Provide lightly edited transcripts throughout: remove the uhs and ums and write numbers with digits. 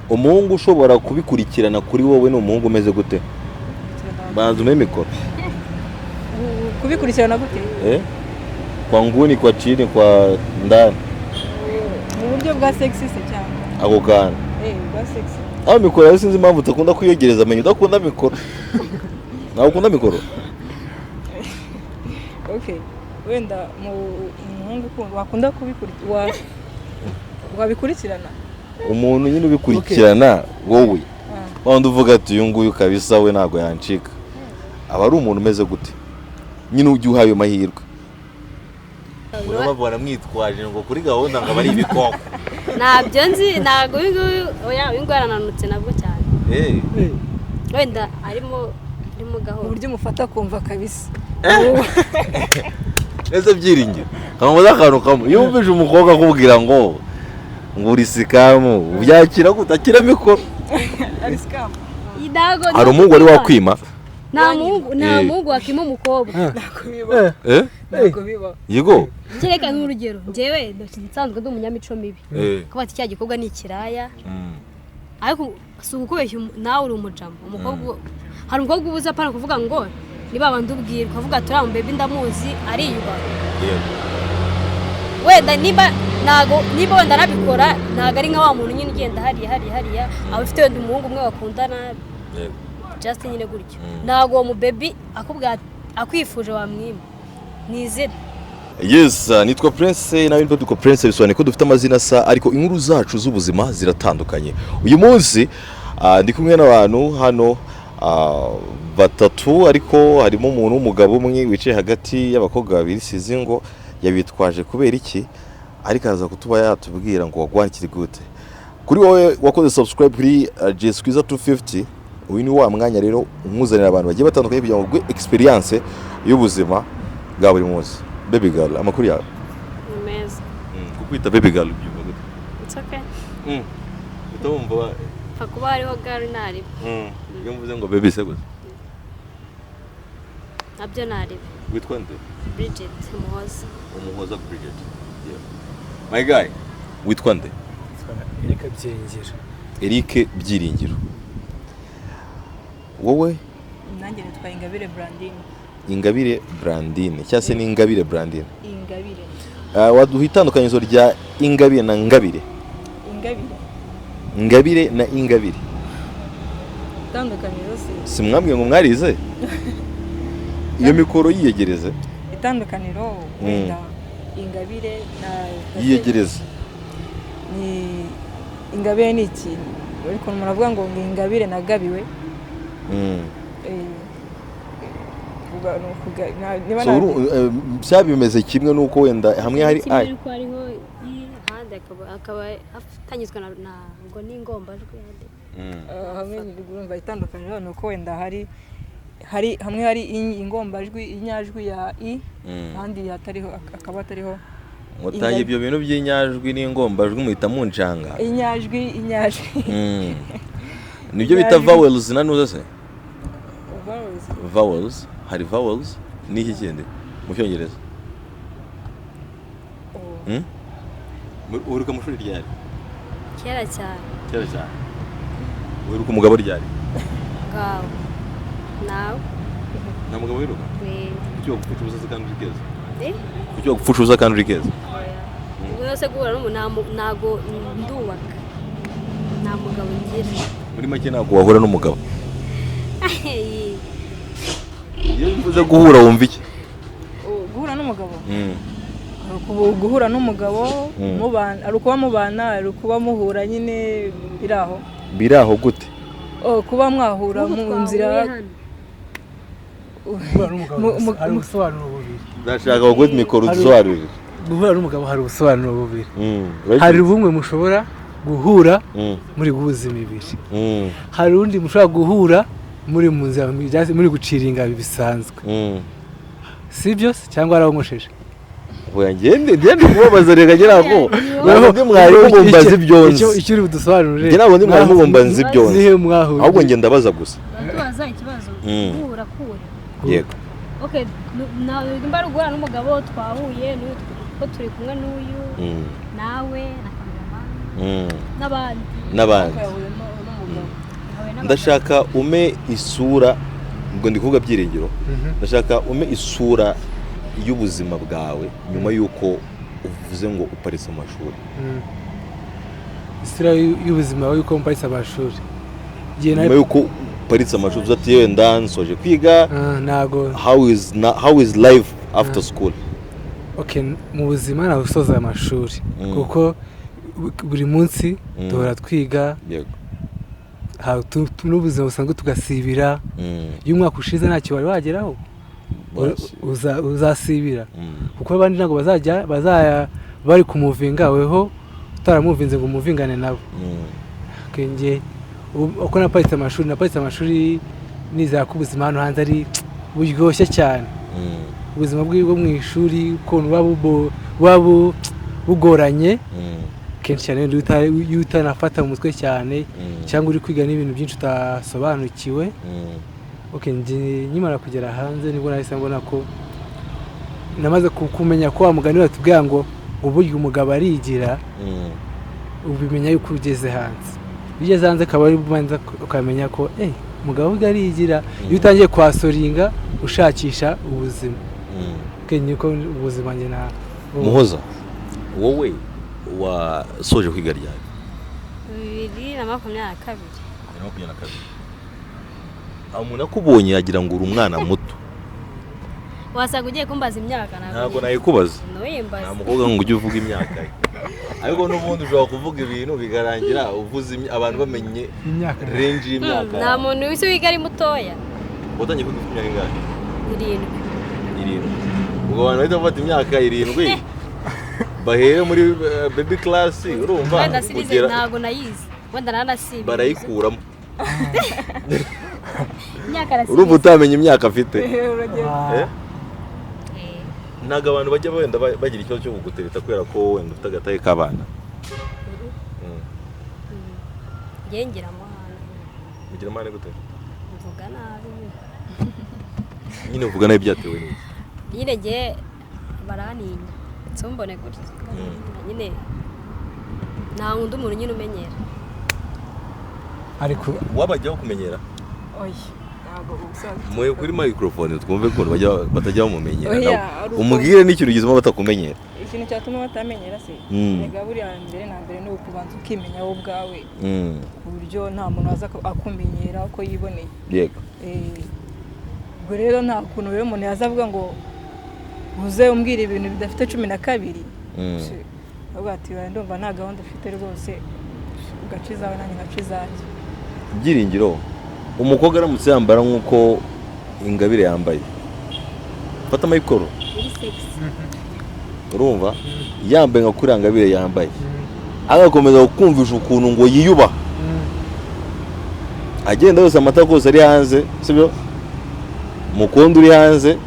umuhungu ushobora kubikurikirana kuri wowe ni umuhungu umeze gute? Banza ume mikoro. Kubikurikirana gute? Kwa nguni, kwa chini, kwa ndani. Mu buryo bwa sexy se cyangwa? Ako kana. Bwa sexy. Aho mikoro yawe sinzi impamvu utakunda kwiyegereza, amenye udakunda mikoro. Nawe ukunda mikoro? Okay. Wenda umuhungu wakunda wabikurikirana? Umuntu nyine ubikurikirana wowe. Wanda uvuga ati uyu nguyu kabisa we ntago yancika. Aba ari umuntu umeze gute? Nyine ujye uhaye amahirwe. Urababona mwitwaje ngo kuri gahunda ngo bari ibikoko. Ntabyo nzi, ntago uyu nguyu arananutse nabwo cyane. Wenda arimo gahoro. Uburyo umufata kumva kabisa. Ese byiringiro. Kamuza akantu kamwe. Iyo umvije umukobwa akubwira ngo uri sikamu, ubyakira gute? Akira mikoro. Ari sikamu. Hari umuhungu wari wakwima? Nta muhungu wakima umukobwa. Ntabwo biba. Yego. Kereka nk'urugero, njyewe nsanzwe ndi umunyamico mibi. Kuba ati cya gikobwa ni ikiraya. Ariko si ukubeshya nawe uri umujama. Umukobwa hari umukobwa ubuza apana kuvuga ngo niba bandi ubwira ukavuga ati uriya baby ndamuzi ariyuba. Wenda niba wenda nabikora ntago ari nka wa muntu nyine ugenda hariya abafite wenda umuhungu umwe bakundana just nyine gutyo. Ntago uwo baby akubwira akwifuje wamwima. Nizere. Yes, nitwa Prince nawe nitwa Prince, bisobanuye ko dufite amazina asa ariko inkuru zacu z'ubuzima ziratandukanye. Uyu munsi ndi kumwe n'abantu hano batatu, ariko harimo umuntu w'umugabo umwe wicaye hagati y'abakobwa babiri, sizi ngo yabitwaje kubera iki, ariko aza kutuba yatubwira ngo wagwanikire gute. Kuri wowe wakoze subscribe kuri Jesquiza 250, uyu ni wa mwanya rero umuzanira abantu bagiye batandukanye kugira ngo experience y'ubuzima bwa buri munsi. Baby girl, amakuru yawe? Meza. Kukwita baby girl byumva gute? It's okay. Utumva Fakuba hariho girl nari. Iyo mvuze ngo baby se gute? Nabyo nari. Witwa nde? Bridget Umuhoza. Umuhoza Bridget. Yeah. My guy, witwa nde? Eric Byiringiro. Eric Byiringiro. Wowe? Nanjye nitwa Ingabire Brandine. Ingabire Brandine cyase ni Ingabire Brandine. Ingabire. Waduha itandukanyizo rya Ingabire na Ngabire? Ingabire na Ingabire. Itandukaniro se. Simwambwiye ngo mwarize? Iyo mikoro yiyegereze. Itandukaniro wenda Ingabire na yiyegereze. Ni Ingabire ni iki? Ariko muravuga ngo Ingabire na Gabiwe. Byabimeze kimwe nuko wenda hamwe hari ariko hariho handi akaba atanyizwa na ngo ni ingombajwi hamwe urumva itandukaniro nuko wenda hari hamwe hari ingombajwi inyajwi ya i kandi hatariho akaba atariho. Mutaye ibyo bintu by'inyajwi n'ingombajwi muhita munjanga. Inyajwi nibyo bita vowels nanuza se? Vowels, hari vowels ni iki kindi mu cyongereza? Uruka mu shuri ryari? Kera cyane. Uruka umugabo ryari? Ngaho. Nawe? Nta mugabo wiruka? Kuki wagupfusha ubusa kandi uri keza? Kuki wagupfusha ubusa kandi uri keza? Ubwo yose guhura n'umuntu ntago ndubaka. Nta mugabo ngira. Muri make ntago wahura n'umugabo? Iyo mvuze guhura wumva iki? Guhura n'umugabo? Guhura n'umugabo mubana, ari kuba mubana, ari kuba muhura nyine biraho. Biraho gute? Kuba mwahura mu nzira. Hari ubusobanuro bubiri. Ndashaka ngo mikoro dusobanurire. Guhura n'umugabo hari ubusobanuro bubiri. Hari bumwe mushobora guhura muri guhuza imibiri. Hari undi mushobora guhura muri mu nzira muri guciringa bisanzwe. Sibyo cyangwa arabongosheshe? Oya ngende kubabaza rega geraho. Nabwo mwari mubumbaza ibyonzi. Icyo uri budusobanurire. Nge nabwo mwari mubumbaza ibyonzi. Nihe mwahuye? Ahubwo nge ndabaza gusa. Tubaza ikibazo. Guhura kure. Yego. Okay, nimba rugura n'umugabo twahuye n'uko turi kumwe n'uyu nawe na kameraman n'abandi. ndashaka ume isura ngo ndi kuvuga Byiringiro ndashaka ume isura y'ubuzima bwawe nyuma y'uko uvuze ngo uparitse amashuri. Isura y'ubuzima y'uko uparitse amashuri nyuma y'uko uparitse amashuri uzati yewe ndansoje kwiga ntago how is life after school? Okay, mu buzima naho usoza amashuri kuko buri munsi duhora twiga n'ubuzima busanzwe tugasibira. Iyo umwaka ushize ntacyo wari wageraho uzasibira kuko abandi ntabwo bazajya bari kumuvinga weho utaramuvinze ngo umuvingane nabo. Nge uko naparitse amashuri nizera ko ubuzima hano hanze ari buryoshye cyane. Ubuzima bwo mu ishuri ukuntu buba bugoranye kenshi cyane iyo utanafata mu mutwe cyane cyangwa uri kwiga n'ibintu byinshi utasobanukiwe. Nkimara kugera hanze nibwo nahise mbona ko namaze kumenya ko wa mugani batubwira ngo uburyo umugabo arigira ubimenya yuko ugeze hanze. Iyo ugeze hanze akaba ari bubanza ukamenya ko umugabo we arigira. Iyo utangiye kwasoringa ushakisha ubuzima niko ubuzima njye na Muhoza wowe wasoje kwiga ryari? 2022. Umuntu akubonye yagira ngo uri umwana muto. Wasaga ugiye kumbaza imyaka ntabwo nayikubaza. Nta mukobwa ngo ujye uvuga imyaka. Ariko n'ubundi ushobora kuvuga ibintu bigarangira uvuze abantu bamenye range y'imyaka. Nta muntu wese wiga ari mutoya. Watangiye kwiga imyaka ingahe? 7. Ubwo abantu bahita bafata imyaka 7 bahere muri baby class urumva kugera ntabwo nayize wenda nanasibe barayikuramo. Imyaka arasibe urumva utamenya imyaka afite. Ntago abantu bajya wenda bagira ikibazo cyo kugutereta kubera ko wenda ufite agatahe k'abana. Ngengira amahane. Ugira amahane gute? Mvuga nabi. Nyine uvuga nabi byatewe n'iki? Nyine nge baraninya nsombone gutya. Nyine nta wundi umuntu nyine umenyera. Ariko wabajyaho kumenyera? Oya ntabwo ubusanzwe. Mwe kuri microphone twumve ko batajya bamumenyera. Umubwire n'ikintu gizima batakumenyera. Ikintu cyatuma batamenyera se nega buriya mbere na mbere no kubanza ukimenya wowe ubwawe ku buryo nta muntu aza akumenyera uko yiboneye. Yego. Ubwo rero nta kuntu rero umuntu yazavuga ngo uze umbwira ibintu bidafite 12 ahubwo ati ndumva nta gahunda ufite rwose ugacizawe nanjye ngacizake. Byiringiro umukobwa aramutse yambara nk'uko Ingabire yambaye fata mikoro urumva yambaye nka kuri Ingabire yambaye agakomeza gukumvisha ukuntu ngo yiyuba agenda yose amata kose ari hanze sibyo mukondo uri hanze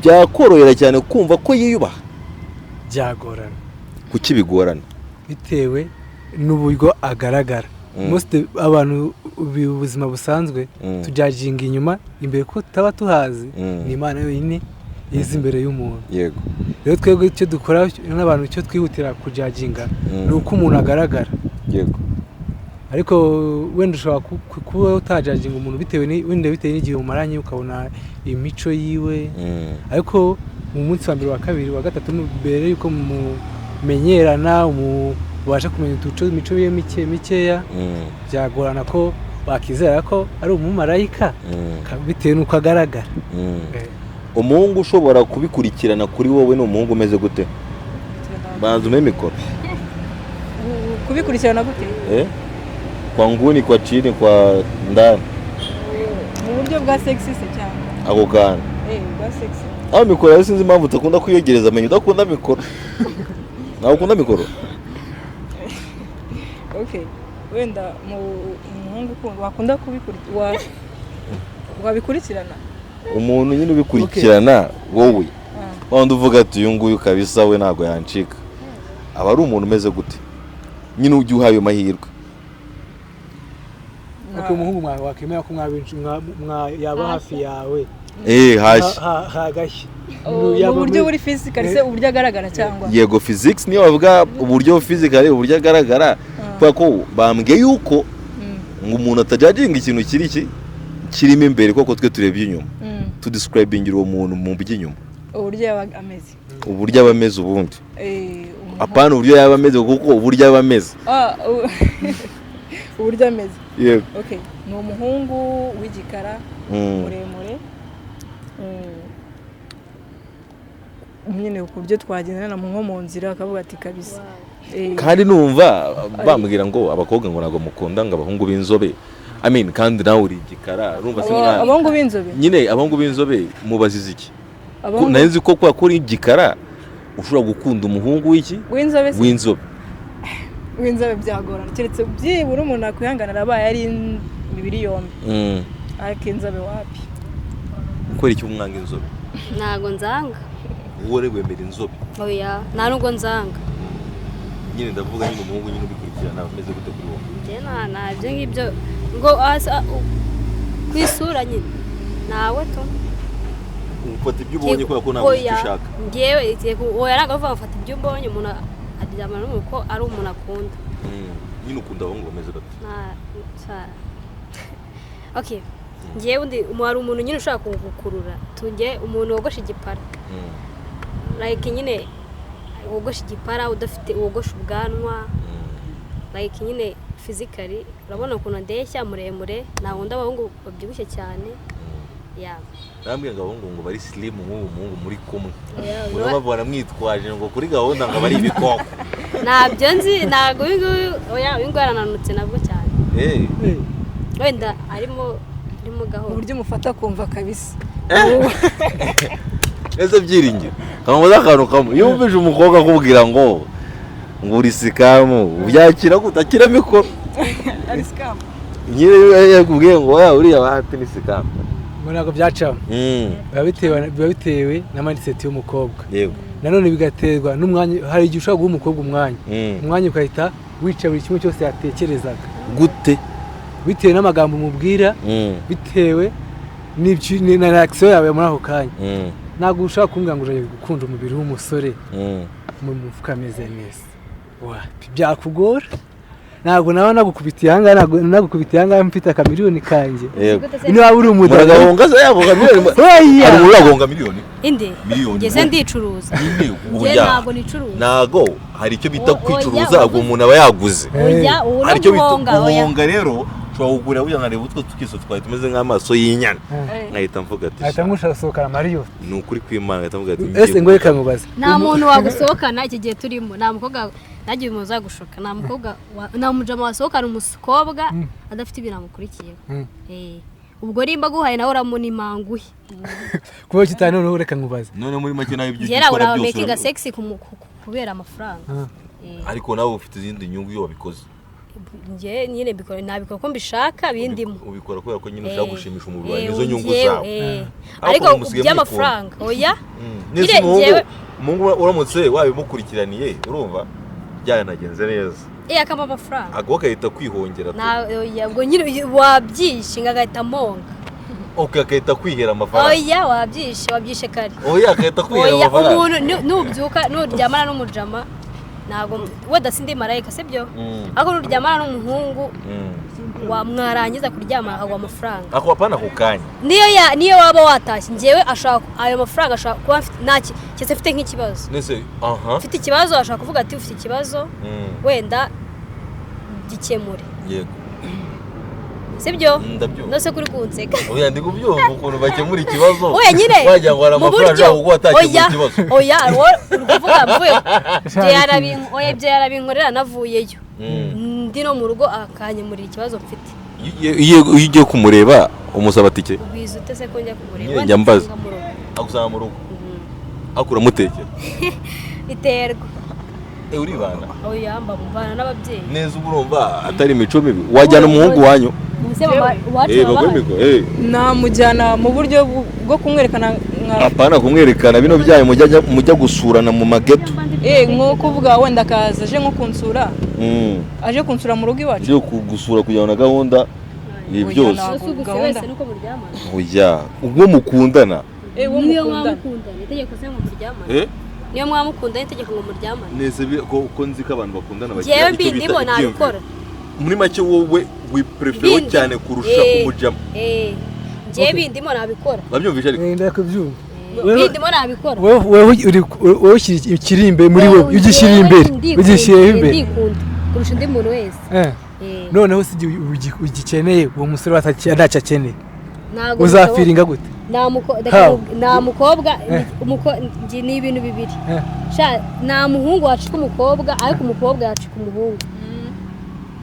byakorohera cyane kumva ko yiyubaha. Byagorana. Kuki bigorana? Bitewe n'uburyo agaragara. Most abantu ubuzima busanzwe tujajinga inyuma imbere ko taba tuhazi ni Imana yonyine izi imbere y'umuntu. Yego. Rero twebwe icyo dukora n'abantu icyo twihutira kujajinga ni uko umuntu agaragara. Yego. Ariko wenda ushobora kuba utajajinga umuntu bitewe n'igihe umaranye ukabona imico yiwe. Ariko mu munsi wa mbere wa kabiri wa gatatu mbere yuko mumenyerana ubasha kumenya imico ye mikeya byagorana ko bakizera ko ari umumarayika bitewe n'uko agaragara. Umuhungu ushobora kubikurikirana kuri wowe ni umuhungu umeze gute? Banza ume mikoro. Kubikurikirana gute? Kwa nguni, kwa chini, kwa ndani. Mu buryo bwa sexy se cyane. Ako kana. Bwa sexy. Aho mikoro sinzi impamvu utakunda kuyegereza amenye udakunda mikoro. Nawe ukunda mikoro? Okay. Wenda umuhungu wakunda kubikurikirana wabikurikirana. Umuntu nyine ubikurikirana wowe. Wanda uvuga ati uyu nguyu kabisa we ntago yancika. Aba ari umuntu umeze gute? Nyine ujye uhaye amahirwe. Uko umuhungu wakemera ko yaba hafi yawe. Hashi. Hagashye. Uburyo buri physical se uburyo agaragara cyangwa? Yego physics niyo bavuga uburyo physical uburyo agaragara. Kwa ko bambwiye yuko ngo umuntu atajajinga ikintu kirimo imbere koko twe turebye inyuma to describing uwo muntu mu by'inyuma uburyo yaba ameze uburyo aba ameze ubundi apana uburyo yaba ameze kuko uburyo aba ameze uburyo ameze yego okay ni umuhungu w'igikara muremure nyine ku buryo twagendana nko mu nzira akavuga ati kabisa kandi numva bambwira ngo abakobwa ngo ntabwo mukunda ngo abahungu b'inzobe I mean kandi nawe uri igikara urumva se mwana abahungu b'inzobe nyine abahungu b'inzobe mubazize iki nazi ko kwa kuri igikara ushobora gukunda umuhungu w'iki w'inzobe byagorana keretse byibura umuntu akwihanganira abaye ari imibiri yombi ariko inzobe wapi ukora iki umwanga inzobe ntago nzanga uwo wemera inzobe oya nta nubwo nzanga nyine ndavuga nyine umuhungu nyine ubikurikirana ameze gute kuri wowe njye ntabyo ngibyo ngo ku isura nyine nawe tu ufata ibyo ubonye kubera ko ntabwo icyo ushaka ngewe oya ntabwo avuga ufata ibyo ubonye umuntu aryamana n'umuntu ko ari umuntu akunda nyine ukunda abahungu bameze gute okay ngewe undi hari umuntu nyine ushaka kugukurura tunge umuntu wogosha igipara like nyine wogosha igipara udafite wogosha ubwanwa like nyine physically urabona ukuntu ndeshya muremure nta wundi abahungu babyibushye cyane nambwiye ngo abahungu ngo bari slim nk'ubu muhungu muri kumwe urababona mwitwaje ngo kuri gahunda ngo bari ibikoko ntabyo nzi ntabwo uyu nguyu arananutse nabwo cyane wenda arimo gahoro uburyo umufata kumva kabisa ese byiringiro kamuza akantu kamwe iyo wumvise umukobwa akubwira ngo uri sikamu ubyakira gute akira mikoro ari sikamu nyine yakubwiye ngo uriya bahati ni sikamu ngo ntabwo byacamo biba bitewe na mindset y'umukobwa yego nanone bigaterwa n'umwanya hari igihe ushobora guha umukobwa umwanya ukahita wica buri kimwe cyose yatekerezaga gute bitewe n'amagambo umubwira bitewe na reaction yawe muri ako kanya ntabwo ushaka kumbwira ngo uje gukunda umubiri w'umusore mu mufuka ameze neza byakugora ntabwo nawe nagukubitiye ahangaha mfite akamiliyoni kanjye niba uri umudamu muragahonga se yabo kamiliyoni ari muragahonga miliyoni inde ngeze ndicuruza ntabwo nicuruza ntago hari icyo bita kwicuruza ubwo umuntu aba yaguze hari icyo bita guhonga rero ushobora kugura wiyangane utwo tukiso twawe tumeze nk'amaso y'inyana nkahita mvuga ati ahita ngusohokana Mario ni ukuri kw'Imana nkahita mvuga ati ese ngo reka mubaze nta muntu wagusohokana iki gihe turimo nta mukobwa nagiye umuza gushoka nta mukobwa nta mujama wasohokana umukobwa adafite ibintu amukurikiyeho ubwo rimba guhaye nawe uramuna imanguhe kuba kitane noneho reka mubaze none muri make nayo ibyo ukora byose urawe making sexy kubera amafaranga ariko nawe ufite izindi nyungu iyo wabikoze nje nyine bikora nabikora ko mbishaka bindimo ubikora kubera ko nyine ushaka gushimisha umubiri wawe nizo nyungu zawe ariko by'amafaranga oya nise mungu uramutse wabimukurikiraniye urumva byanagenze neza akaba amafaranga agwa kayita kwihongera ubwo nyine wabyishinga agahita monga akahita kwihera amafaranga oya wabyishe kare akahita kwihera amafaranga umuntu nubyuka nuryamana n'umujama ntabwo wenda sindi marayika sibyo ariko nuryamana n'umuhungu mwarangiza kuryama agwa amafaranga ako apana ku kanya niyo waba watashye njyewe ashaka ayo mafaranga ashaka kuba cyese afite nk'ikibazo afite ikibazo ashaka kuvuga ati ufite ikibazo wenda gikemure yego sibyo ndose kuri kunseka oya ndi kubyumva ukuntu bakemura ikibazo oya nyine wajya ngo ara amafaranga uko watakemura ikibazo oya uruvuga mvuye byo yarabinkorera navuyeyo ndi no mu rugo akanyemurira ikibazo mfite iyo ugiye kumureba umusaba tike ubizi utese ko njya kumureba njya mbaza agusanga mu rugo akura mutekera iterwa uribana oya mbana n'ababyeyi neza urumva atari imico mibi wajyana umuhungu wanyu namujyana mu buryo bwo kumwerekana apana kumwerekana bino byayo mujya gusurana mu mageto nko kuvuga wenda akaza aje nko kunsura aje kunsura mu rugo iwacu byo kugusura kujyana na gahunda byose oya ubwo mukundana niyo mwamukundana itegeko se mu muryamana niyo mwamukundana itegeko ngo muryamane nese ko nzi ko abantu bakundana bagira icyo bita nabikora muri make wowe wiprefero cyane kurusha umujama. Ngiye bindimo nabikora. Babyumvise ariko. Ndakubyumva. Bindimo nabikora. Wowe ukiri imbere muri wowe ugishyira imbere ndikunda kurusha undi muntu wese. Noneho si ugikeneye uwo musore ntacyo akeneye uzafiringa gute? nta mukobwa ni ibintu bibiri. Nta muhungu wacika umukobwa ariko umukobwa yacika umuhungu.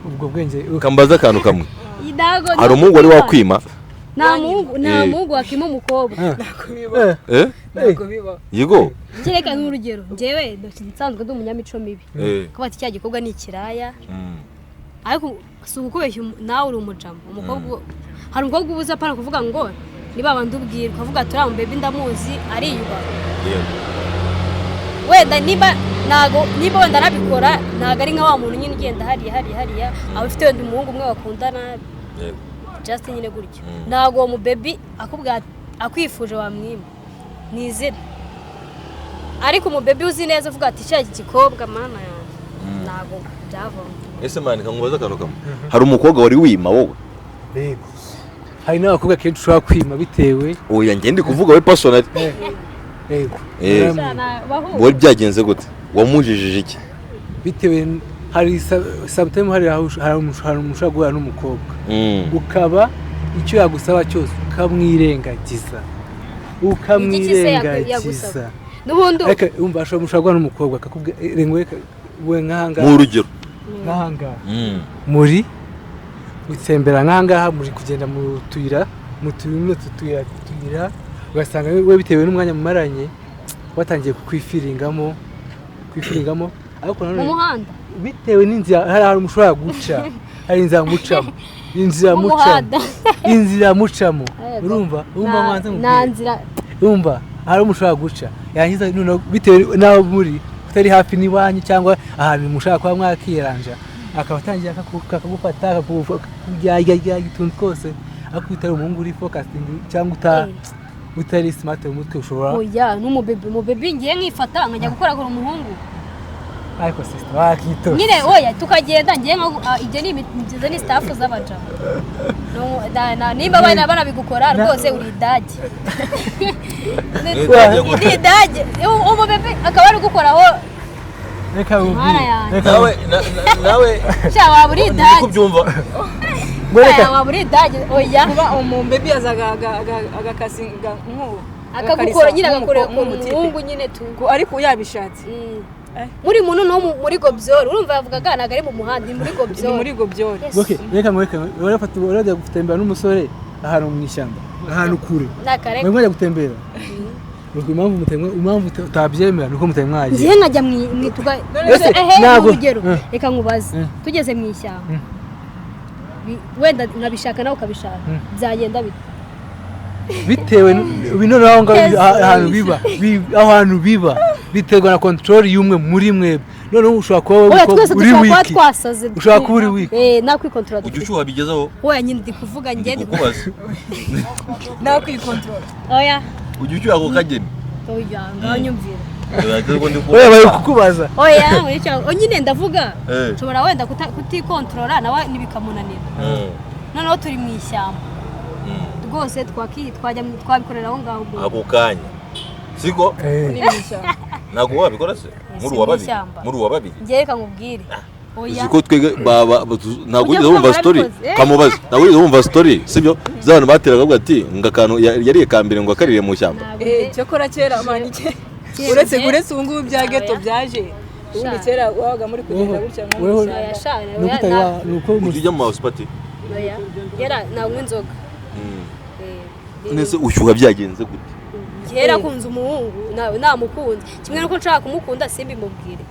Ubwo bwenge kambaza akantu kamwe. Hari umuhungu wari wakwima? Nta muhungu wakima umukobwa. Ntabwo biba. Yego. Kereka nk'urugero njyewe nsanzwe ndi umunyamico mibi. Kuba ati cya gikorwa ni ikiraya. Ariko si ukubeshya nawe uri umujama. Umukobwa hari umukobwa ubuza apana kuvuga ngo niba bandi ubwira ukavuga turi mu baby ndamuzi ariyuba. Wenda niba wenda arabikora ntago ari nka wa muntu nyine ugenda hariya aba afite wenda umuhungu umwe bakundana just nyine gutyo. Ntago uwo mu baby akubwira akwifuje wamwima nizera. Ariko mu baby uzi neza uvuga ati cya gikobwa mana yanjye ntago byavamo. Ese mani kangubaza akantu kamwe. Hari umukobwa wari wima wowe? Yego. Hari n'abakobwa kenshi ushobora kwima bitewe. Oya njye ndi kuvuga we personally. Yego. Wowe byagenze gute? Wamujijije iki? Bitewe hari sometimes hari umusha guhura n'umukobwa. Ukaba icyo yagusaba cyose ukamwirengagiza. Nubundi umva ashobora guhura n'umukobwa akakubwira rengwe we nkanga. Mu rugero. Nkanga. Muri gutembera nkanga muri kugenda mu tuyira ugasanga we bitewe n'umwanya mumaranye watangiye kwifiringamo ariko mu muhanda bitewe n'inzira hari umushobora guca hari inzira mucamo urumva mwanza urumva hari umushobora guca yangiza none bitewe naho muri utari hafi n'iwanyu cyangwa ahantu mushaka kwa mwakiranja akaba atangiye akagufata akakujya ituntu twose akwitara umuhungu uri focusing cyangwa utari smart mu mutwe ushobora oya mu baby ngiye nkifata nkajya gukora kuri umuhungu ariko sister wakito nyine oya tukagenda ngiye ibyo ni imitizo ni staff z'abaja no niba bana bigukora rwose uri idage ni idage umu baby akaba ari gukoraho reka nawe sha waburi idage kubyumva Oya waburi idage oya kuba umu baby azaga agakasinga nko akagukora nyine agakorera ku muhungu nyine tu ariko yabishatse. Muri muntu no muri Gobyoro urumva yavugaga naga ari mu muhanda ni muri Gobyoro. Okay reka urafata urajya gutembera n'umusore ahantu mu ishyamba ahantu kure mwajya gutembera impamvu utabyemera nuko mutemwaje ngiye nkajya mwituga urugero reka nkubaze tugeze mu ishyamba wenda nkabishaka nawe ukabishaka byagenda bitewe binone ahantu biba biterwa na control y'umwe muri mwebwe noneho ushobora kuba uri wiki ushobora kuba uri wiki nakwikontrola ujye ushuha bigezaho oya nyine ndi kuvuga njye ndi kubaza nakwikontrola oya ujye ushuha ko kageni oya nganyumvira oya bari kukubaza oya nyine ndavuga nshobora wenda kutikontrola nawe nibikamunanira noneho turi mu ishyamba rwose twabikorera aho ngaho ako kanya siko ntabwo wabikora se muri uwa babiri ngiye reka nkubwire siko twege ntabwo ugeze wumva story kamubaza ntabwo ugeze wumva story sibyo z'abantu bateraga bavuga ati ngo akantu yariye kambere ngo akarire mu shyamba cyakora kera amanike uretse ubu ngubu bya ghetto byaje ubundi kera wabaga muri kugenda gutya nuko ujya mu house party yera nanywa inzoga nese ushyuha byagenze gute kera kunze umuhungu namukunze kimwe nuko nshaka kumukunda simbi mubwire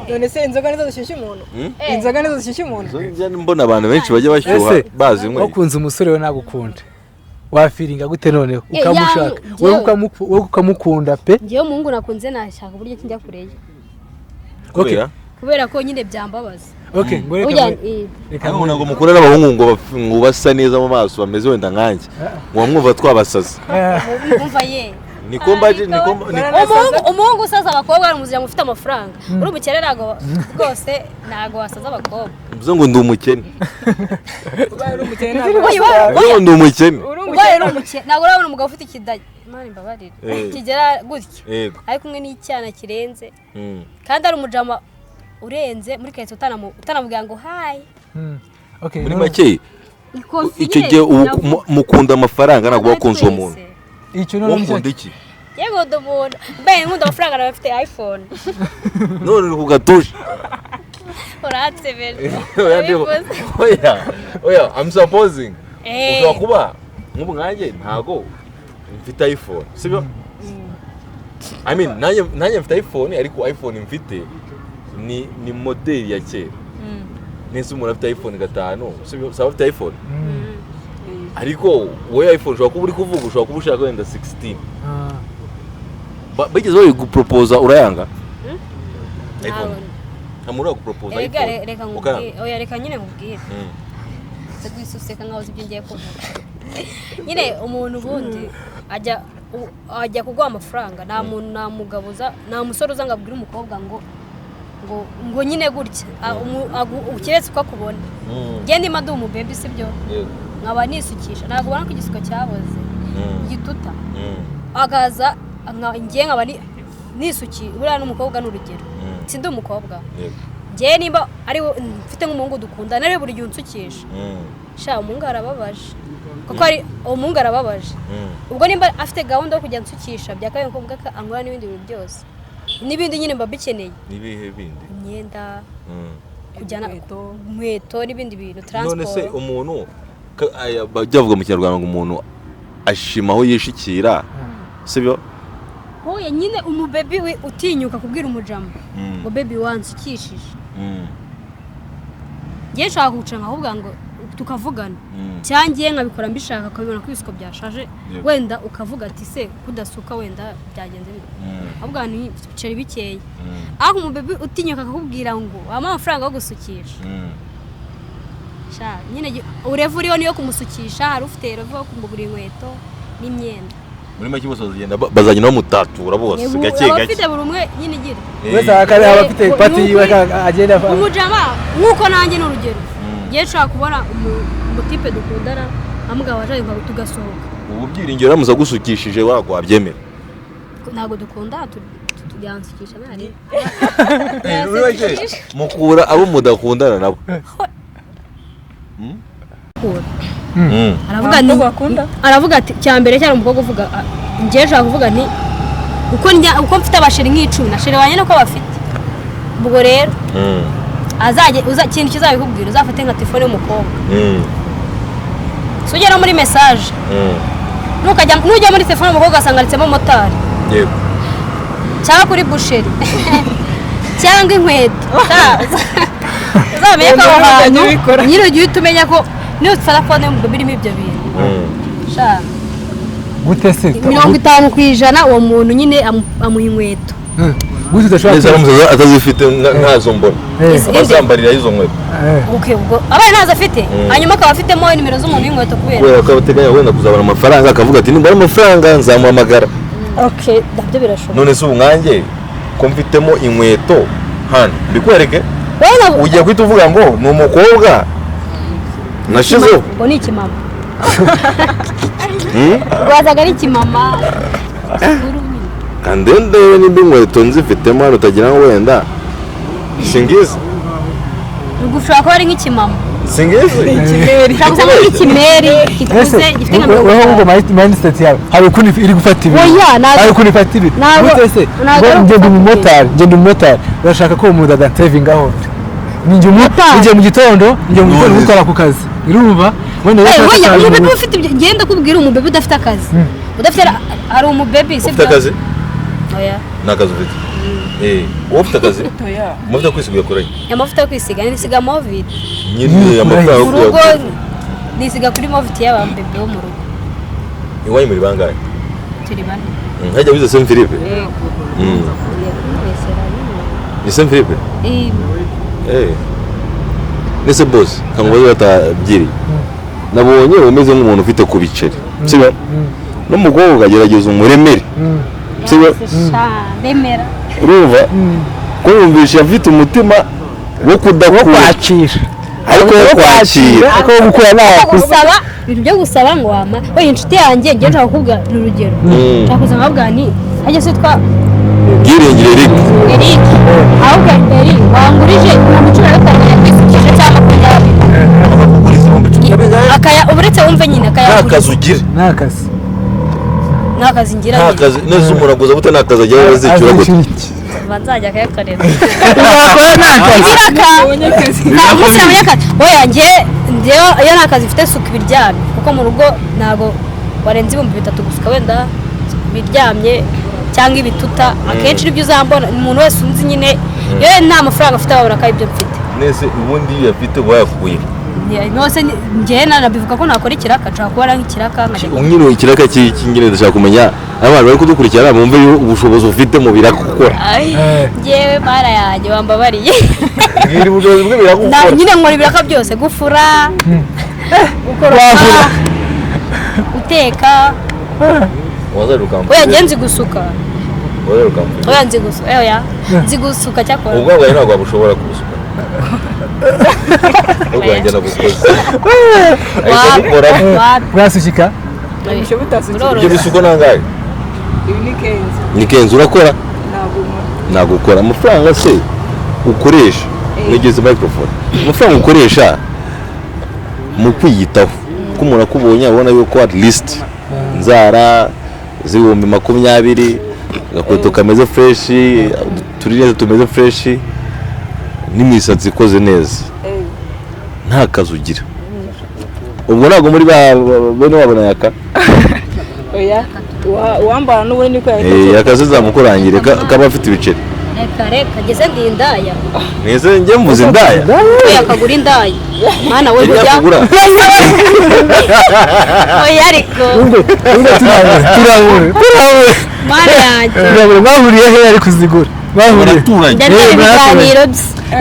none se inzoga nizo zishyushya umuntu inzoga nizo zishyushya umuntu mbona abantu benshi bajya bashyuha bazi mwe wakunze umusore we nagukunde wafiringa gute noneho ukamushaka wowe ukamukunda pe ngiye umuhungu nakunze nashaka uburyo kijya kureye kubera ko nyine byambabaza okay reka ngo mukura n'abahungu ngo basa neza mu maso bameze wenda nkanjye ngo mwumva twabasaza umva ye umuhungu usaza abakobwa ari umuzira mufite amafaranga uri umukene ntago rwose ntago wasaza abakobwa mvuze ngo ndi umukene ubaye uri umukene ndi umukene ntabwo urabona umugabo ufite ikidage imana imbabarire kigera gutya ari kumwe n'icyana kirenze kandi ari umujama urenze muri kayitsi utanamubwira ngo hayi muri make icyo gihe mukunda amafaranga ntabwo wakunze uwo muntu wakunda iki yego ndabona mbaye nkunda amafaranga nawe afite iPhone none uri ku gatuje uratsebeje oya I'm supposing ushobora kuba nk'ubu nkanjye ntago mfite iPhone sibyo I mean nanjye mfite iPhone ariko iPhone mfite ni modeli ya kera nese umuntu afite iPhone 5 sibyo saba afite iPhone ariko wowe iPhone ushobora kuba uri kuvuga ushobora kuba ushaka wenda 16 bageze bari gupropose urayanga iPhone amura gupropose iPhone reka nyine nkubwire gwisuseka nkaho ibyo ngiye kuvuga nyine umuntu ubundi ajya kuguha amafaranga nta muntu nta mugabuza nta musore uza ngo abwire umukobwa ngo nyine gutya ukiretse uko akubona ngende ima ndi umubebi sibyo nkaba nisukisha ntabwo ubona ko igisuko cyaboze igituta akaza ngiye nkaba nisuki buriya n'umukobwa n'urugero sindi umukobwa ngiye nimba ari mfite nk'umuhungu dukunda nari buri gihe unsukisha sha umuhungu arababaje kuko ari umuhungu arababaje ubwo nimba afite gahunda yo kujya nsukisha byakabaye ngombwa ko angura n'ibindi bintu byose n'ibindi nyine mba bikeneye nibihe bindi imyenda kujyana inkweto n'ibindi bintu transport none se umuntu byavuga mu Kinyarwanda ngo umuntu ashima aho yishikira sibyo hoya nyine umubebi we utinyuka kubwira umujama ngo baby wansukishije ngiye nshaka gucanga ahubwo ngo tukavugana cyangiye nkabikora mbishaka ukabibona ko ibisuko byashaje wenda ukavuga ati se kudasuka wenda byagenze bite ahubwo ni biceri bikeye aho umubebi utinyuka akakubwira ngo ama amafaranga yo gusukisha sha nyine urevu uriyo niyo kumusukisha hari ufite revu yo kumugura inkweto n'imyenda muri make bose bazagenda bazagenda bamutatura bose gake gake afite buri umwe nyine igira wese akari abafite pati yiwe agenda umujama nkuko nanjye n'urugero ngiye nshaka kubona umutipe dukundana amugabo waje ngo tugasohoka ubu byiringiro ramuza gusukishije wagwabyemera ntago dukunda tujyansukisha nari mukura abo mudakundana nabo aravuga ati cyambere cyane umukobwa uvuga ngiye nshaka kuvuga nti uko mfite abasheri nk'icumi na sheri wanye nuko bafite ubwo rero azajye ikintu kizabikubwira uzafate nka telefone y'umukobwa sugera muri message nujya muri telefone y'umukobwa ugasanga handitsemo motari cyangwa kuri busheri cyangwa inkweto uzamenye ko aho hantu nyine ugiye uhita umenya ko niyo telefone y'umukobwa birimo ibyo bintu gute se 50% uwo muntu nyine amuha inkweto gute udashobora atazifite ntazo mbona azambarira izo nkweto ubwo abaye ntazo afite hanyuma akaba afitemo nimero z'umuntu w'inkweto kubera ko abateganya wenda kuzabona amafaranga akavuga ati nimbara amafaranga nzamuhamagara nabyo birashoboka none se ubu nkanjye ko mfitemo inkweto hano mbikwereke ugiye kwita uvuga ngo ni umukobwa nashizeho ngo ni ikimama rwazaga ari ikimama kandi ndebe nimba inkweto nzifitemo hano utagira ngo wenda singizi ushobora kuba ari nk'ikimama singizi ushobora kuba ari nk'ikimeri gikuze gifite nka mirongo itanu mindset yawe hari ukuntu iri gufata ibintu hari ukuntu ifata ibintu gute se ngenda umumotari urashaka ko umuntu adasevingaho njye mu gitondo gukora ku kazi urumva umubebe ufite ibyo ngenda kubwira umubebe udafite akazi udafite hari umubebe ufite akazi n'akazi ufite wowe ufite akazi amavuta yo kwisiga uyakoranye amavuta yo kwisiga nisiga movit nyine amafaranga yo urugo nisiga kuri movit y'abambebe bo mu rugo iwanyu muri bangahe turi bane hajya wize Saint Philippe ni Saint Philippe nese boss kangubaze batabyiri nabonye umeze nk'umuntu ufite ku biceri sibyo n'umukobwa ukagerageza umuremere bemera urumva ko yumvisha afite umutima wo kwakira ariko wo kwakira ariko wo gukora nawe gusaba ibintu byo gusaba ngo wama we inshuti yanjye ngiye nshaka kuvuga urugero nshaka kuza nkabwira nti hajya se twa bwirengere Eric ahubwo Eric wangurije ibihumbi 15 yakwisikije cyangwa 20 akaya uburetse wumve nyine akaya akazi ugira n'akazi ngira n'akazi neza umuraguza bute n'akazi agiye bazicura gute banzajya akayakarera oya njyewe iyo nta kazi mfite suka ibiryamye kuko mu rugo ntabwo warenza 3,000 gusuka wenda biryamye cyangwa ibituta akenshi nibyo uzambona umuntu wese unzi nyine iyo nta mafaranga afite wabona ko ibyo mfite nese ubundi iyo afite wayakuye nose njyewe nanabivuga ko nakora ikiraka nshaka kubona nk'ikiraka nyine ikiraka cy'ingene ndashaka kumenya abantu bari kudukurikirana bumve ubushobozi ufite mu birakukora njyewe mara yanjye wambabariye ngira ubushobozi bwe birakukora nyine nkora ibiraka byose gufura gukoropa guteka oya njye nzi gusuka oya nzi gusuka nzi gusuka cyakora ubwo bwawe ntabwo wabushobora kubusuka ubwanjye nabukoze bwasukika ibyo bisuko nangahe ni kenzi urakora ntabwo ukora amafaranga se ukoresha nigeze microphone amafaranga ukoresha mu kwiyitaho ko umuntu akubonye abona yuko at least inzara z'ibihumbi 20 agakweto kameze fresh turineze tumeze fresh n'imisatsi ikoze neza nta kazi ugira ubwo ntabwo muri bene wabona yaka oya wambara n'ubundi niko akazi zamukurangire kaba afite ibiceri reka geze ndindaya neze njye mvuze indaya oya kagura indaya mana we burya oya ariko turabure mana yanjye bahuriye he ari kuzigura bahuriye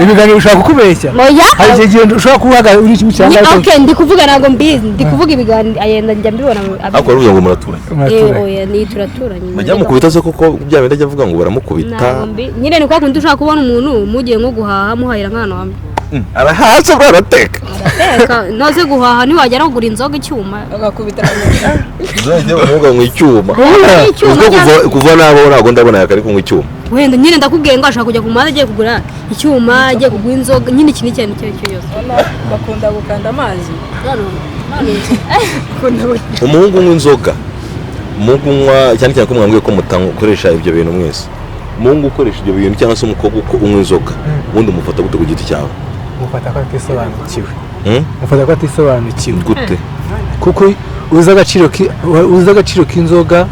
ibiganiro ushaka kukubeshya hari igihe ushobora kubaga uri kimwe cyangwa okay ndi kuvuga nago mbizi ndi kuvuga ibiganiro ayenda njya mbibona akora uvuga ngo muraturanye oya ni turaturanye bajya mukubita se kuko bya bindi ajya avuga ngo baramukubita nyine ni kwa kundi ushaka kubona umuntu mugiye nko guhaha muhahira nk'ahantu hamwe arahasa barateka noze guhaha ntiwagera kugura inzoga icyuma agakubita uzajya bavuga ngo icyuma kuva nabo ntabwo ndabona yakari kunywa icyuma wenda nyine ndakubwiye ngo ashaka kujya ku muhanda agiye kugura icyuma agiye kugura inzoga nyine iki ni cyane icyo cyose bakunda gukanda amazi umuhungu unywa inzoga umuhungu unywa cyane cyane ko mwambwiye ko mukoresha ibyo bintu mwese umuhungu ukoresha ibyo bintu cyangwa se umukobwa unywa inzoga ubundi umufata gute ku giti cyawe mufata ko atisobanukiwe gute kuko uzi agaciro k'inzoga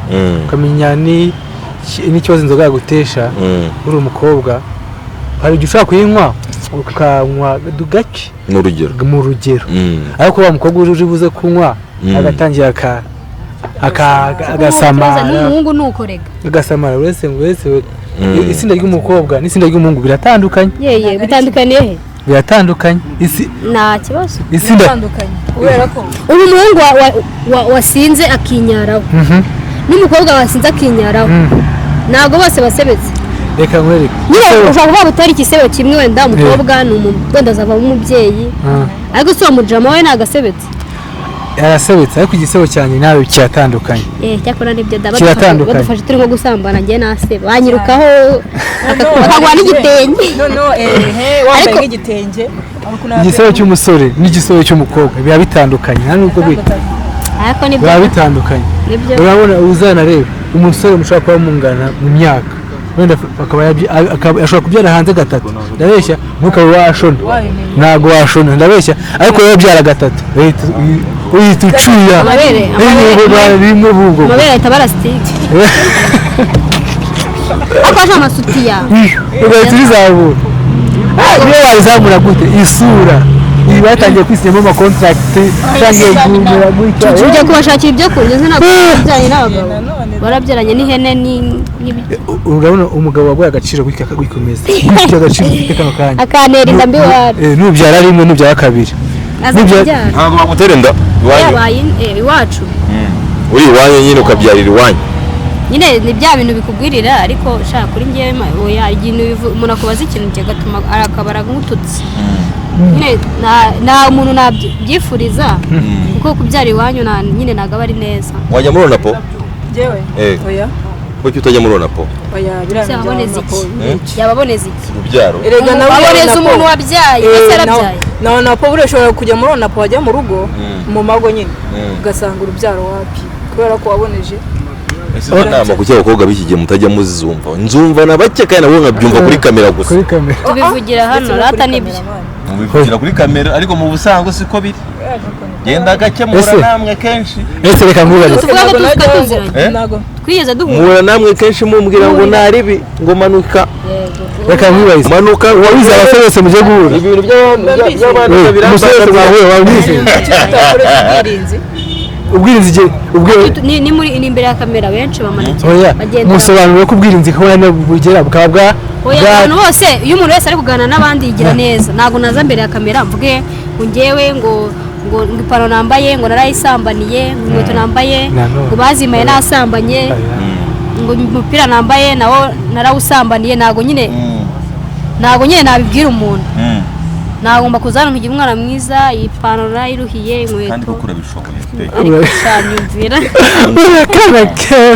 ukamenya n'ikibazo inzoga yagutesha uri umukobwa hari igihe ushobora kuyinywa ukanywa gake mu rugero ariko wa mukobwa uri buze kunywa agatangira agasamara n'umuhungu nukorega agasamara wese itsinda ry'umukobwa n'itsinda ry'umuhungu biratandukanye bitandukaniye he biratandukanye nta kibazo bitandukanye kubera ko ubu umuhungu wasinze akinyaraho n'umukobwa wasinze akinyaraho ntabwo bose basebetse reka nkwereke nyine ushobora kuvuga utari ikisebo kimwe wenda umukobwa ni wenda azavamo umubyeyi ariko si uwo mujama we ntagasebetse yarasebetse ariko igisebo cyane nawe kiratandukanye cyakora nibyo badufashe turi nko gusambana njye naseba banyirukaho bakagwa n'igitenge wambaye nk'igitenge igisebo cy'umusore n'igisebo cy'umukobwa biba bitandukanye nta nubwo biba bitandukanye urabona uzanareba umusore mushobora kuba mungana mu myaka wenda ashobora kubyara hanze 3 ndabeshya ntukaba washona ntabwo washona ndabeshya ariko wowe byara 3 uhita ucuya rimwe bungo amabere ahita barasitike akoje amasutiya ugahita urizabura niyo wayizamura gute isura ibi batangiye kwisinyamo amakontragiti cyangwa guhumura gutya ujya kubashakira ibyo kurya ntabwo bijyanye n'abagabo barabyaranye n'ihene urabona umugabo waguye agaciro wikomeza ufite agaciro ufite kano kanya akanera inda mbi wari nubyara rimwe nubyara kabiri ntabwo bagutera inda iwacu uri iwanyu nyine ukabyarira iwanyu nyine ni bya bintu bikugwirira ariko shaka kuri njyewe oya ikintu umuntu akubaza ikintu kigatuma akabara nk'ututsi nyine nta muntu nabyifuriza kuko kubyara iwanyu nyine ntabwo aba ari neza. wajya muri Onapo njyewe oya kuki utajya muri Onapo oya yababoneza iki yababoneza iki urubyaro erega nawe aboneza umuntu wabyaye ese yarabyaye na Onapo urashobora kujya muri Onapo wajya mu rugo mu mago nyine ugasanga urubyaro wapi kubera ko waboneje. ese inama kuki abakobwa b'iki gihe mutajya muzumva nzumva na bake kandi nabo nkabyumva kuri kamera gusa tubivugira hano rata nibyo mubivugira kuri kamera ariko mu busanzwe siko biri genda gakemura namwe kenshi ese reka nkubare tuvuga ko tufite tuziranye twigeze duhura namwe kenshi mumbwira ngo naribi ngo manuka reka nkubare manuka wabize abasore bose mujye guhura ibintu by'abana umusore wawe wabize ubwirinzi ni muri imbere ya kamera benshi bamanitse musobanurire ko ubwirinzi kubona bugera bukaba abantu bose iyo umuntu wese ari kuganira n'abandi yigira neza ntabwo naza mbere ya kamera mvuge ngo ngewe ngo ipantaro nambaye ngo narayisambaniye inkweto nambaye ngo bazimaye nasambanye ngo umupira nambaye nawo narawusambaniye ntabwo nyine nabibwira umuntu nagomba kuzana nkugira umwana mwiza ipantaro nayiruhiye inkweto kandi kuko urabishoboye ariko cyanyumvira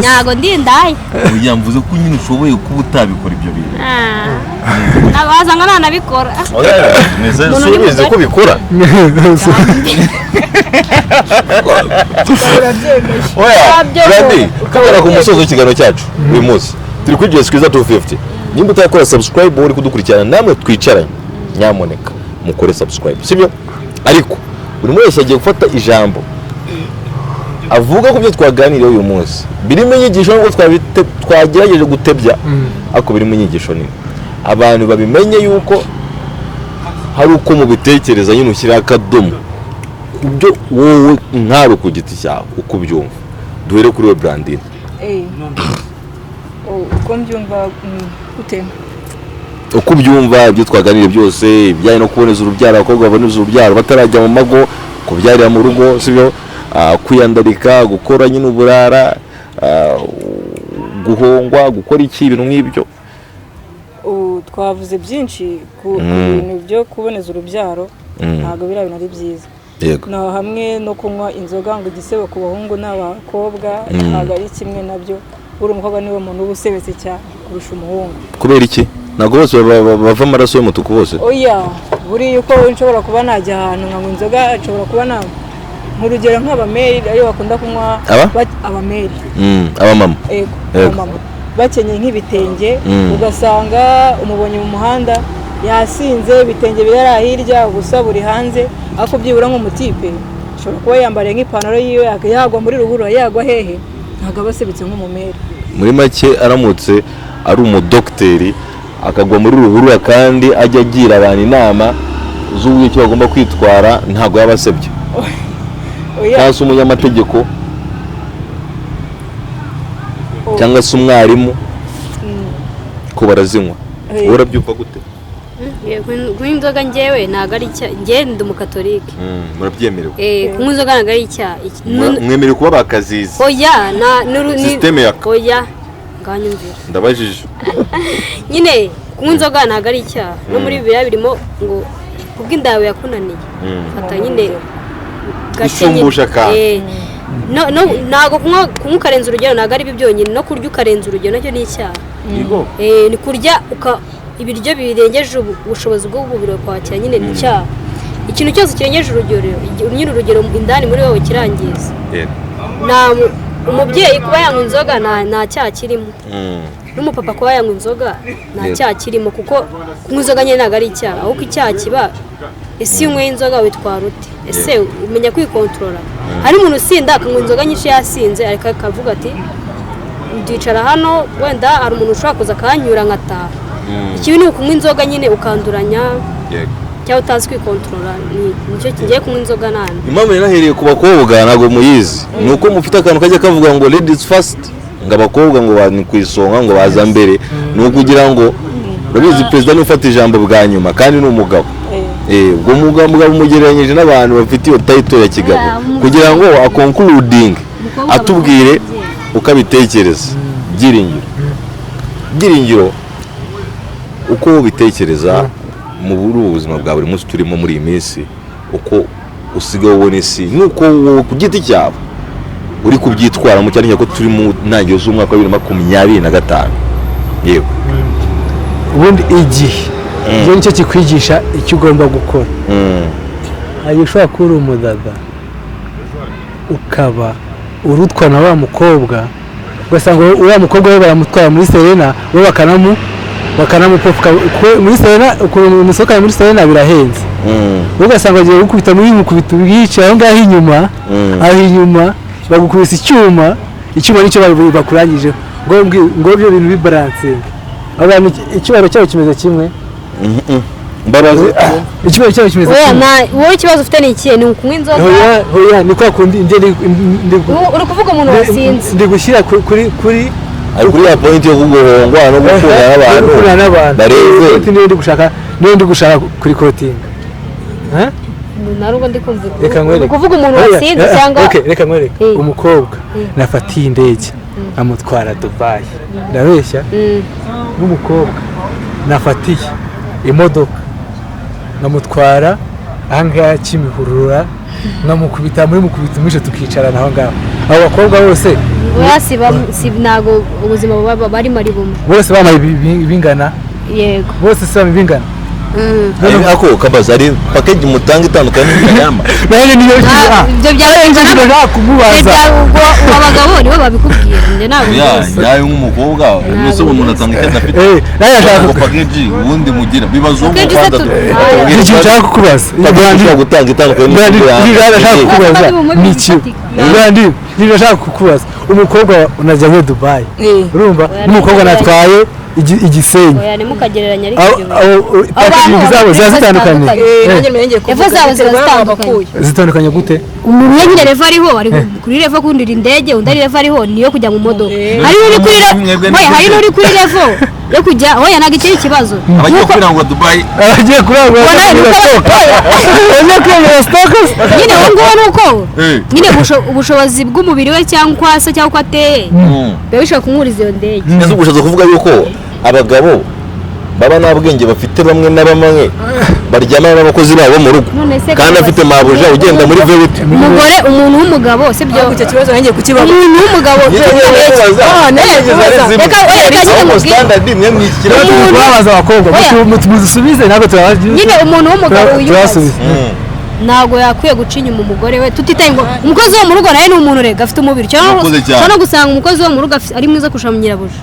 ntabwo ndindaye uya mvuze ko nyine ushoboye kuba utabikora ibyo bintu nabazanga nanabikora ubizi ko ubikora Brandi kabera ku musozo w'ikiganiro cyacu uyu munsi turi kuri Jessica 250 nimba utakora subscribe uri kudukurikirana namwe twicaranye nyamuneka mukore subscribe sibyo ariko buri wese agiye gufata ijambo avuga ko byo twaganiriye uyu munsi birimo inyigisho ngo twagerageje gutebya ariko birimo inyigisho nini abantu babimenye yuko hari uko mu bitekereza nyine ushyira akadomo ibyo wowe nkaro ku giti cyawe uko byumva duhere kuri we Brandine uko mbyumva gute uko ubyumva ibyo twaganiriye byose ibijyanye no kuboneza urubyaro abakobwa baboneza urubyaro batarajya mu mago kubyarira mu rugo sibyo kwiyandarika gukora nyine uburara guhongwa gukora iki ibintu nk'ibyo twavuze byinshi ku bintu byo kuboneza urubyaro ntabwo biriya bintu ari byiza naho hamwe no kunywa inzoga ngo igisebo ku bahungu n'abakobwa ntabwo ari kimwe nabyo buri umukobwa niwe muntu uba usebetse cyane kurusha umuhungu kubera iki ntabwo bose bava amaraso y'umutuku bose oya buriya uko nshobora kuba najya ahantu nkanywa inzoga nshobora kuba nk'urugero nk'abameri ariyo bakunda kunywa abameri abamama abamama bakenyeye nk'ibitenge ugasanga umubonye mu muhanda yasinze ibitenge birara hirya ubusa buri hanze ariko byibura nk'umutipe ashobora kuba yambariye nk'ipantaro yiwe yagwa muri ruhurura yagwa hehe ntabwo aba asebetse nk'umumeri muri make aramutse ari umudogiteri akagwa muri ruhurura kandi ajya agira abantu inama z'uburyo icyo bagomba kwitwara ntabwo yaba asebye cyangwa se umunyamategeko cyangwa se umwarimu ko barazinywa urabyumva gute kunywa inzoga njyewe ntabwo ari icyaha njyewe ndi umukatolike murabyemerewe kunywa inzoga ntabwo ari icyaha mwemerewe kuba bakazizi oya sisiteme yaka oya nganyumvira ndabajije nyine kunywa inzoga ntabwo ari icyaha no muri bibiliya birimo ngo kubw'inda yawe yakunaniye fata nyine isumbusha kandi ntabwo kunywa ukarenza urugero ntabwo ari byo byonyine no kurya ukarenza urugero nacyo ni icyaha ni kurya ibiryo birengeje ubushobozi bw'umubiri kwakira nyine ni icyaha ikintu cyose kirengeje urugero nyine urugero indani muri wowe kirangiza umubyeyi kuba yanywa inzoga nta cyaha kirimo n'umupapa kuba yanywa inzoga nta cyaha kirimo kuko kunywa inzoga nyine ntabwo ari icyaha ahubwo icyaha kiba ese iyo unyweye inzoga witwara ute ese umenya kwikontorora hari umuntu usinda akanywa inzoga nyinshi yasinze ariko akavuga ati ndicara hano wenda hari umuntu ushobora kuza akahanyura nkataha ikibi ni ukunywa inzoga nyine ukanduranya cyangwa utazi kwikontorora nicyo kigiye kunywa inzoga nani impamvu yanahereye ku bakobwa ntabwo muyizi ni uko mufite akantu kajya kavuga ngo ladies first ngo abakobwa ngo bani ku isonga ngo baza mbere ni ukugira ngo urabizi perezida niwe ufata ijambo bwa nyuma kandi ni umugabo ubwo mugabo umugereranyije n'abantu bafite iyo tayito ya kigabo kugira ngo akonkurudinge atubwire uko abitekereza. Byiringiro uko ubitekereza mu buzima bwa buri munsi turimo muri iyi minsi, uko usigaye ubona isi nuko ku giti cyawe uri kubyitwaramo, cyane ko turi mu ntangiriro z'umwaka wa 2025. Yego, ubundi igihe ibyo nicyo kikwigisha icyo ugomba gukora. Hari ushobora kuba uri umudada ukaba urutwa na wa mukobwa, ugasanga uriya mukobwa we baramutwara muri Serena, we bakanamupofuka muri Serena. Ukuntu umusohokana muri Serena birahenze, ugasanga bagiye gukubita muri mukubita ubwica aho ngaho inyuma bagukubisa icyuma nicyo bakurangije ngo ibyo bintu bibalanse. Abantu icyubahiro cyabo kimeze kimwe. Mbabazi ikibazo cyabo kimeze kimwe. Wowe ikibazo ufite ni ikihe? Ni ukunywa inzoga? Hoya ni kwa kundi uri kuvuga umuntu wasinze. Ndi gushyira kuri ya point yo kugohongwa no gukura n'abantu bareze. Ndi gushaka kuri coating. Narugo ndi kumva. Uri kuvuga umuntu wasinze cyangwa reka nkwereke. Umukobwa nafatiye indege amutwara Dubai, ndabeshya. N'umukobwa nafatiye imodoka nkamutwara ahangaha Kimihurura, nkamukubita mwishe tukicarana aho ngaho. Abo bakobwa bose ntabwo ubuzima barimo ari bumwe, bose bamaye bingana. Yego, bose si bingana. Ako kabaza ari package mutanga itandukanye n'iyama. Naye niyo ibyo byabengana kumubaza. Abagabo nibo babikubwira, nje ntabwo. Yaye nk'umukobwa nese umuntu atanga icyo adafite. Naye ashaka package ubundi mugira bibazo mu Rwanda. Icyo nshaka kukubaza. Ndashaka gutanga itandukanye n'iyama. Ndashaka kukubaza nishaka kukubaza. Umukobwa unajyanye Dubai, urumva n'umukobwa natwaye Igisenyi. Oya nimukagereranya package zabo zitandukanye. Evo zabo zitandukanye. Zitandukanye gute? Umuntu nyine revo ariho ari kuri revo kundira indege, undi ari revo ariho niyo kujya mu modoka. Hari uri kuri revo yo kujya, oya ntabwo ikiri ikibazo. Abagiye kurangwa Dubai, abagiye kurangwa nyine uwo nguwo nuko nyine ubushobozi bw'umubiri we cyangwa uko asa cyangwa uko ateye biba bishobora kumwuriza iyo ndege. Neza ubushobozi kuvuga yuko abagabo baba nta bwenge bafite, bamwe na bamwe baryamana n'abakozi babo mu rugo kandi afite mabuja ugenda muri velite. Umuntu w'umugabo sibyo icyo kibazo ngiye kukibaza. Umuntu w'umugabo turabaza abakobwa mudusubize ntabwo turabaza. Nyine umuntu w'umugabo ntabwo yakwiye guca inyuma umugore we, tutitaye ngo umukozi wo mu rugo nawe ni umuntu rega afite umubiri cyangwa no gusanga umukozi wo mu rugo ari mwiza kurusha nyirabuja,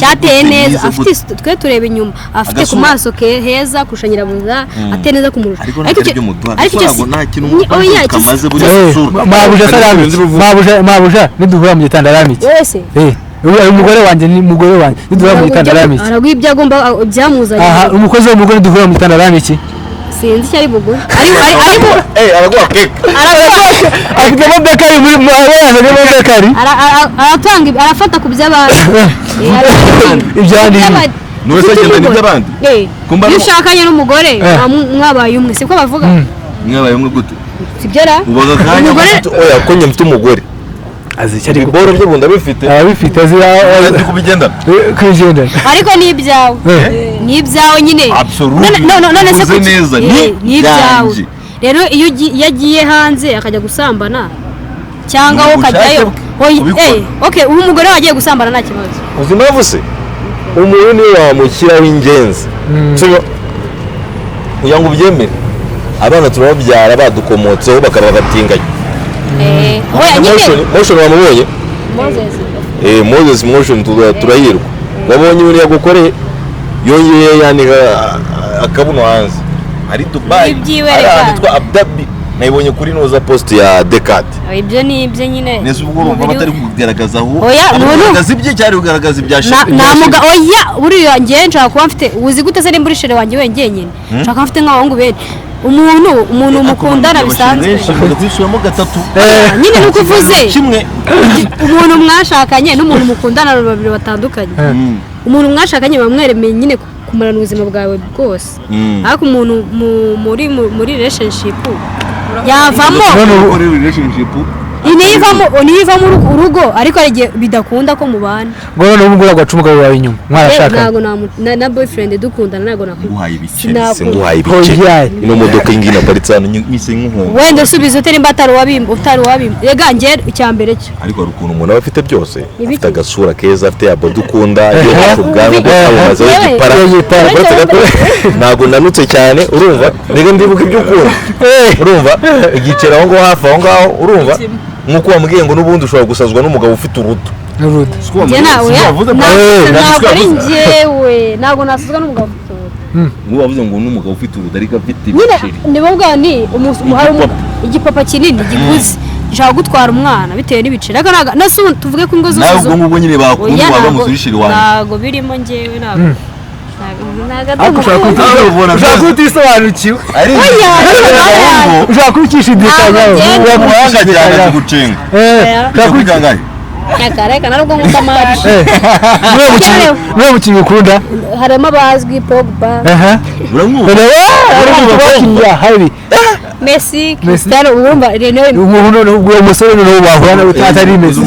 cyateye neza, afite twe tureba inyuma, afite ku maso heza kurusha nyirabuja, ateye neza kumurusha. Mabuja niduhura mu gitanda aramiki wese umugore wanjye niduhura mu gitanda aramiki aragwa ibyo agomba byamuzanye. Umukozi wo mu rugo niduhura mu gitanda aramiki sinzi icyo ari bugure. Araguha keke, afite modekari muri modekari, arafata ku by'abandi. Ibyandi n'uwese agenda n'iby'abandi. Iyo ushakanye n'umugore mwabaye umwe siko bavuga. Mwabaye umwe gute? Sibyo ra ubaga kanya oya ko nyine mfite umugore azi icyo ari biboro byo bunda bifite abifite azi kubigenda kwijenda ariko ni ibyawe nyine none se neza ni ibyawe. Rero iyo yagiye hanze akajya gusambana cyangwa wowe ukajyayo okay ubu umugore wagiye gusambana nta kibazo. Uzi impamvu se umuntu niwe wamukira w'ingenzi uya ngo ubyemere. Abana turababyara badukomotseho bakaba batinganye. Oya nyine motion wamubonye Moses motion turahirwa wabonye ibintu yagukoreye yongeye yanika akabuno hanze ari Dubai ari Abu Dhabi nayibonye kuri noza post ya Decat. Ibyo ni ibyo nyine nese ubwo urumva batari kugaragaza aho kugaragaza ibyo cyari kugaragaza ibyashaka namuga oya buriya ngiye nshaka kuba mfite uzi gute se nimburishere wanjye wenyenyine nshaka mfite nk'abahungu benshi umuntu mukundana bisanzwe kwishuramo gatatu nyine nuko uvuze kimwe umuntu mwashakanye n'umuntu mukundana babiri batandukanye umuntu mwashakanye bamweremeye nyine kumarana ubuzima bwawe bwose ariko umuntu muri relationship yavamo niyivamo urugo ariko hari igihe bidakunda ko mubana ngo noneho umugore agaca umugabo wawe inyuma mwarashaka ntabwo na boyfriend dukundana ntabwo nguhaye ibiceri nguhaye ibiceri ino modoka y'ingina paritse hano nyise nk'umuhungu wenda usubiza utari mba utari wabimba rega njye icyambere cyo ariko hari ukuntu umuntu aba afite byose afite agasura keza afite ya body ukunda iyo afite ubwanwa bw'amaze y'igipara ntabwo nanutse cyane urumva rega ndibuka ibyo ukunda urumva igiceri aho ngaho hafi aho ngaho urumva nk'uko wambwiye ngo n'ubundi ushobora gusazwa n'umugabo ufite urudo ntabwo ari njyewe ntabwo nasazwa n'umugabo ufite urudo nk'ubu wavuze ngo n'umugabo ufite urudo ariko afite ibiceri nibavuga ni igipapa kinini gikuze gishaka gutwara umwana bitewe n'ibiceri ariko nasi tuvuge ko ingo zose nawe ubwo ngubwo nyine bakunda waba musubishiri wanjye ntabwo birimo njyewe ntabwo ushaka kutisobanukiwe ushaka kubikishidikanya umuhanga cyane gucenga ushaka kwigangaye reka narubwo nkunda amaji niwe mukinnyi ukunda harimo abazwi Pogba hari Messi Cristiano urumva uwo musore noneho bahura nawe atari Messi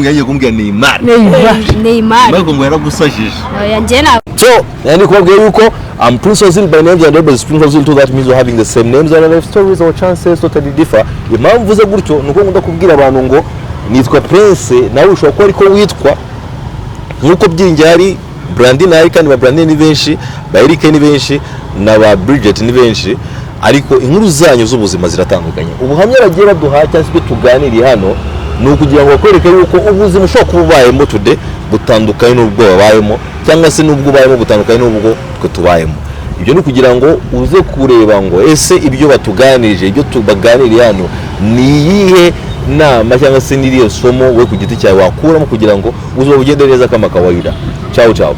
yagiye kumbwira Neymar ariko ngo yaragusajije yanjye na so yani kubabwira yuko I'm Prince Ozil by name and Rebel Prince Ozil too, that means we're having the same names and life stories or chances totally differ. Impamvu uvuze gutyo nuko nkunda kubwira abantu ngo nitwa Prince nawe ushobora kuba ariko witwa nkuko Byiringiro ari Brandine ari kandi ba Brandine ni benshi ba Eric ni benshi na ba Bridget ni benshi ariko inkuru zanyu z'ubuzima ziratandukanye. Ubuhamya bagiye baduha cyangwa se tuganiriye hano ni ukugira ngo bakwereke yuko ubuzima ushobora kuba ubayemo today butandukanye n'ubwo wabayemo cyangwa se n'ubwo ubayemo butandukanye n'ubwo twe tubayemo. Ibyo ni kugira ngo uze kureba ngo ese ibyo batuganirije ibyo tubaganiriye hano ni iyihe nama cyangwa se n'iriyo somo we ku giti cyawe wakuramo kugira ngo uzo ugende neza kama kawaida. Ciao ciao.